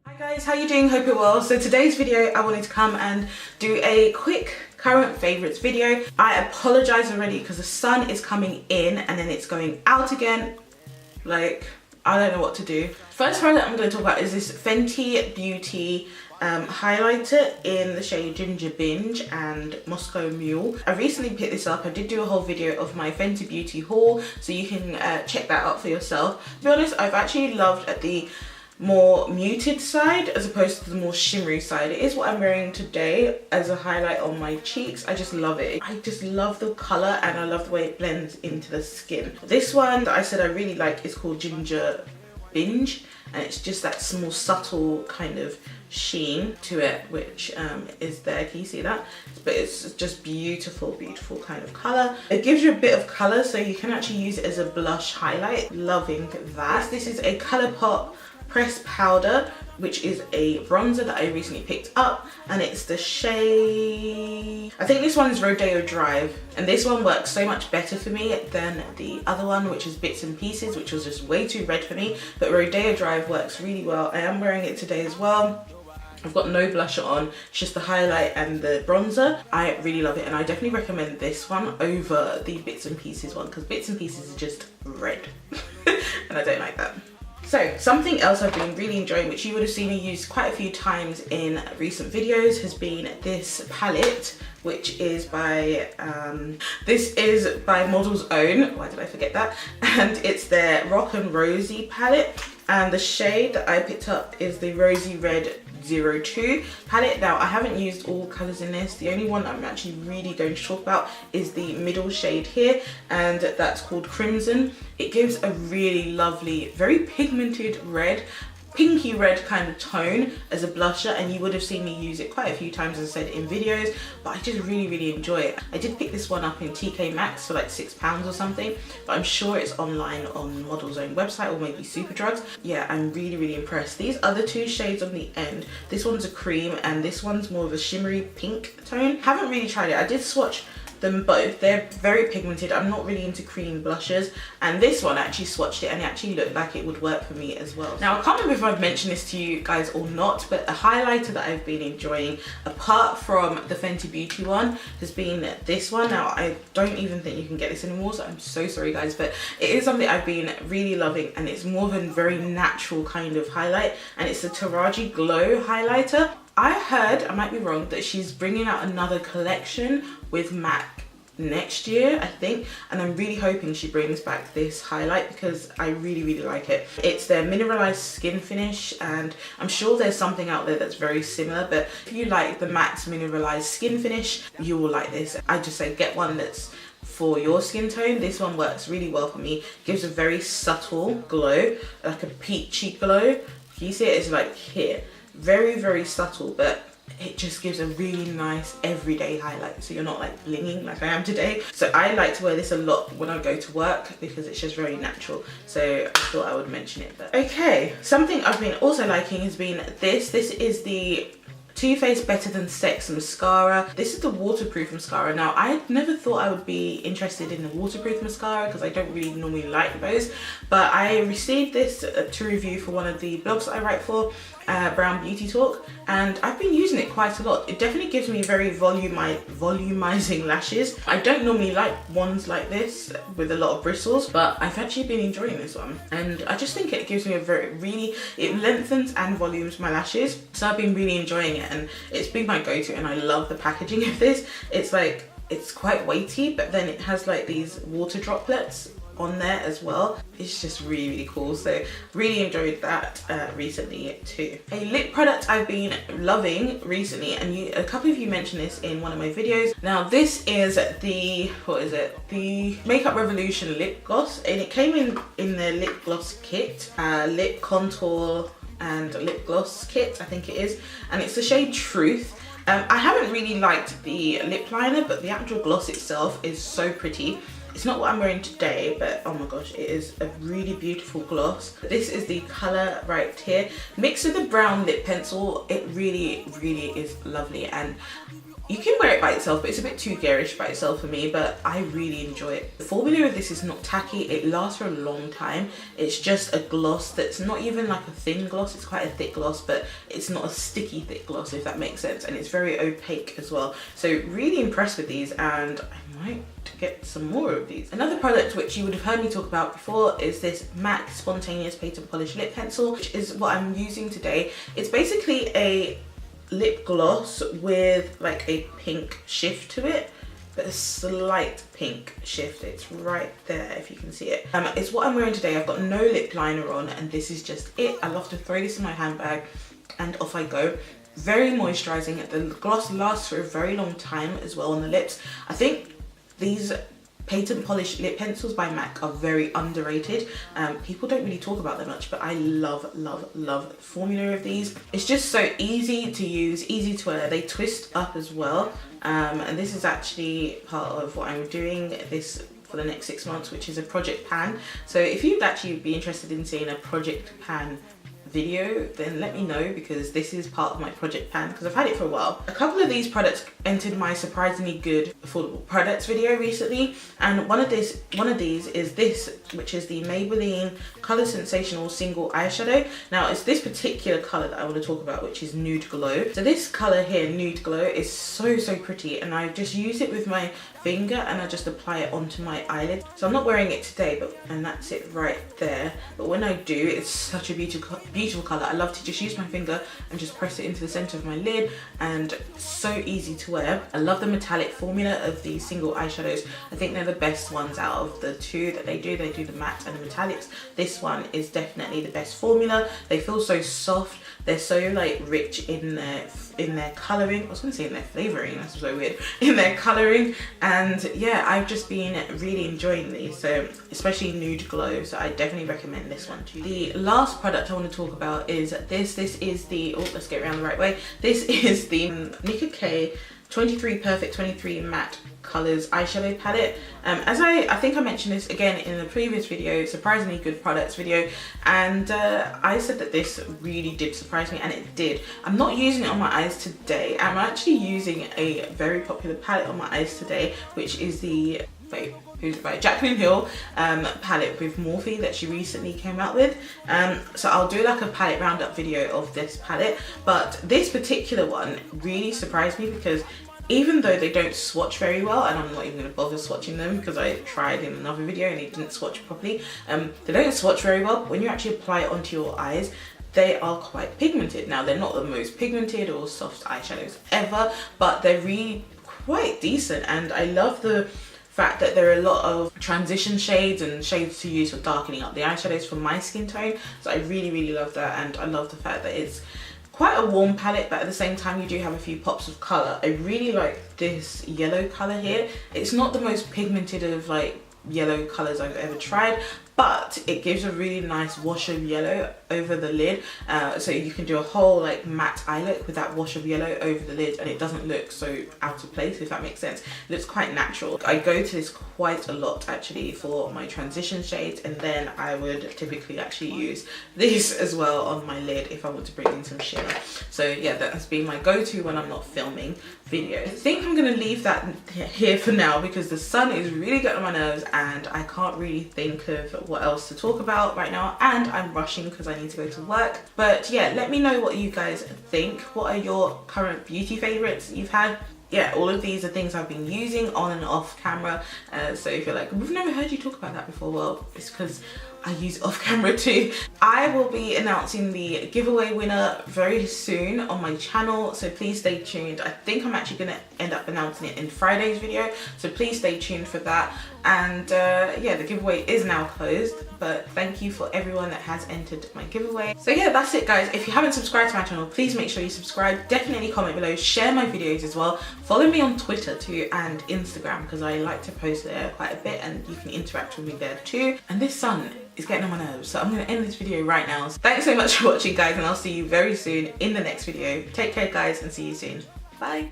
Hi guys, how you doing? Hope you're well. So today's video I wanted to come and do a quick current favorites video. I apologize already because the sun is coming in and then it's going out again. Like, I don't know what to do. First product I'm going to talk about is this Fenty Beauty highlighter in the shade Ginger Binge and Moscow Mule. I recently picked this up. I did do a whole video of my Fenty Beauty haul, so you can check that out for yourself. To be honest, I've actually loved the more muted side as opposed to the more shimmery side. It is what I'm wearing today as a highlight on my cheeks. I just love it. I just love the color and I love the way it blends into the skin. This one that I said I really like is called Ginger Binge, and it's just that small subtle kind of sheen to it, which is there. Can you see that? But it's just beautiful kind of color. It gives you a bit of color, so you can actually use it as a blush highlight. Loving that. This is a ColourPop pressed powder, which is a bronzer that I recently picked up, and it's the shade, I think this one is Rodeo Drive, and this one works so much better for me than the other one, which is Bits and Pieces, which was just way too red for me. But Rodeo Drive works really well. I am wearing it today as well. I've got no blusher on, it's just the highlight and the bronzer. I really love it, and I definitely recommend this one over the Bits and Pieces one, because Bits and Pieces is just red and I don't like that. So something else I've been really enjoying, which you would have seen me use quite a few times in recent videos, has been this palette, which is by Model's Own. Why did I forget that? And it's their Rock and Rosy palette, and the shade that I picked up is the Rosy Red 02 palette. Now I haven't used all colours in this. The only one I'm actually really going to talk about is the middle shade here, and that's called Crimson. It gives a really lovely, very pigmented red, pinky red kind of tone as a blusher, and you would have seen me use it quite a few times, as I said, in videos, but I just really enjoy it. I did pick this one up in TK Maxx for like £6 or something, but I'm sure it's online on Model's Own website or maybe Superdrugs. Yeah, I'm really impressed. These other two shades on the end, this one's a cream and this one's more of a shimmery pink tone. Haven't really tried it. I did swatch them both. They're very pigmented. I'm not really into cream blushes, and this one I actually swatched it and it actually looked like it would work for me as well. Now I can't remember if I've mentioned this to you guys or not, but a highlighter that I've been enjoying apart from the Fenty Beauty one has been this one. Now I don't even think you can get this anymore, so I'm so sorry guys, but it is something I've been really loving, and it's more of a very natural kind of highlight, and it's the Taraji Glow highlighter. I heard, I might be wrong, that she's bringing out another collection with MAC next year, I think, and I'm really hoping she brings back this highlight because I really like it. It's their Mineralized skin finish, and I'm sure there's something out there that's very similar, but if you like the MAC's Mineralized skin finish, you will like this. I just say get one that's for your skin tone. This one works really well for me. Gives a very subtle glow, like a peachy glow. Can you see it? It's like here. Very subtle, but it just gives a really nice everyday highlight, so you're not like blinging like I am today. So I like to wear this a lot when I go to work because it's just very natural, so I thought I would mention it. But okay, something I've been also liking has been this is the Too Faced Better Than Sex mascara. This is the waterproof mascara. Now I never thought I would be interested in the waterproof mascara because I don't really normally like those, but I received this to review for one of the blogs that I write for, Brown Beauty Talk, and I've been using it quite a lot. It definitely gives me very volumizing lashes. I don't normally like ones like this with a lot of bristles, but I've actually been enjoying this one, and I just think it gives me a it lengthens and volumes my lashes, so I've been really enjoying it, and it's been my go-to, and I love the packaging of this. It's like, it's quite weighty, but then it has like these water droplets on there as well. It's just really cool, so really enjoyed that recently too. A lip product I've been loving recently, and a couple of you mentioned this in one of my videos. Now this is the the Makeup Revolution lip gloss, and it came in the lip gloss kit, lip contour and lip gloss kit I think it is, and it's the shade Truth. I haven't really liked the lip liner, but the actual gloss itself is so pretty. It's not what I'm wearing today, but oh my gosh, it is a really beautiful gloss. This is the color right here. Mixed with the brown lip pencil, it really is lovely, and You can wear it by itself, but it's a bit too garish by itself for me, but I really enjoy it. The formula of this is not tacky, it lasts for a long time. It's just a gloss that's not even like a thin gloss, it's quite a thick gloss, but it's not a sticky thick gloss, if that makes sense, and it's very opaque as well. So really impressed with these, and I might get some more of these. Another product which you would have heard me talk about before is this MAC Spontaneous Paint and Polish Lip Pencil, which is what I'm using today. It's basically a lip gloss with like a pink shift to it, but a slight pink shift. It's right there if you can see it. It's what I'm wearing today. I've got no lip liner on, and this is just it. I love to throw this in my handbag and off I go. Very moisturizing. The gloss lasts for a very long time as well on the lips. I think these Paint and Polish lip pencils by MAC are very underrated. People don't really talk about them much, but I love the formula of these. It's just so easy to use, easy to wear. They twist up as well, and this is actually part of what I'm doing this for the next 6 months, which is a project pan. So if you'd actually be interested in seeing a project pan video, then let me know, because this is part of my project pan, because I've had it for a while. A couple of these products entered my surprisingly good affordable products video recently, and one of these is this, which is the Maybelline Color Sensational Single Eyeshadow. Now it's this particular color that I want to talk about, which is Nude Glow. So this color here, Nude Glow, is so pretty, and I just use it with my finger and I just apply it onto my eyelid. So I'm not wearing it today, and that's it right there, but when I do, it's such a beautiful color. I love to just use my finger and just press it into the center of my lid, and so easy to wear. I love the metallic formula of these single eyeshadows. I think they're the best ones out of the two that they do. They do the matte and the metallics. This one is definitely the best formula. They feel so soft. They're so like rich in their coloring. I was gonna say in their flavoring, that's so weird. In their coloring, and yeah, I've just been really enjoying these. So especially Nude Glow, so I definitely recommend this one too. The last product I want to talk about is this. This is the, oh, let's get around the right way. This is the Nicka K 23 Perfect 23 Matte Colors eyeshadow palette. As I think I mentioned this again in the previous video, surprisingly good products video, and I said that this really did surprise me, and it did. I'm not using it on my eyes today. I'm actually using a very popular palette on my eyes today, which is the who's it by Jaclyn Hill palette with Morphe that she recently came out with. So I'll do like a palette roundup video of this palette, but this particular one really surprised me, because even though they don't swatch very well, and I'm not even going to bother swatching them because I tried in another video and it didn't swatch properly, they don't swatch very well, but when you actually apply it onto your eyes, they are quite pigmented. Now they're not the most pigmented or soft eyeshadows ever, but they're really quite decent, and I love the fact that there are a lot of transition shades and shades to use for darkening up the eyeshadows for my skin tone. So I really love that, and I love the fact that it's quite a warm palette, but at the same time you do have a few pops of color. I really like this yellow color here. It's not the most pigmented of like yellow colors I've ever tried, but it gives a really nice wash of yellow over the lid, so you can do a whole like matte eye look with that wash of yellow over the lid, and it doesn't look so out of place, if that makes sense. It looks quite natural. I go to this quite a lot actually for my transition shades, and then I would typically actually use this as well on my lid if I want to bring in some shimmer. So yeah, that has been my go-to when I'm not filming videos. I think I'm gonna leave that here for now, because the sun is really getting on my nerves and I can't really think of what else to talk about right now, and I'm rushing because I need to go to work. But yeah, let me know what you guys think. What are your current beauty favorites you've had? Yeah, all of these are things I've been using on and off camera, so if you're like, we've never heard you talk about that before, well, it's because I use off camera too. I will be announcing the giveaway winner very soon on my channel, so please stay tuned. I think I'm actually going to end up announcing it in Friday's video, so please stay tuned for that. And yeah, the giveaway is now closed, but thank you for everyone that has entered my giveaway. So yeah, that's it guys. If you haven't subscribed to my channel, please make sure you subscribe. Definitely comment below, share my videos as well. Follow me on Twitter too and Instagram, because I like to post there quite a bit and you can interact with me there too. And this sun is getting on my nerves, so I'm going to end this video right now. So thanks so much for watching guys, and I'll see you very soon in the next video. Take care guys, and see you soon. Bye.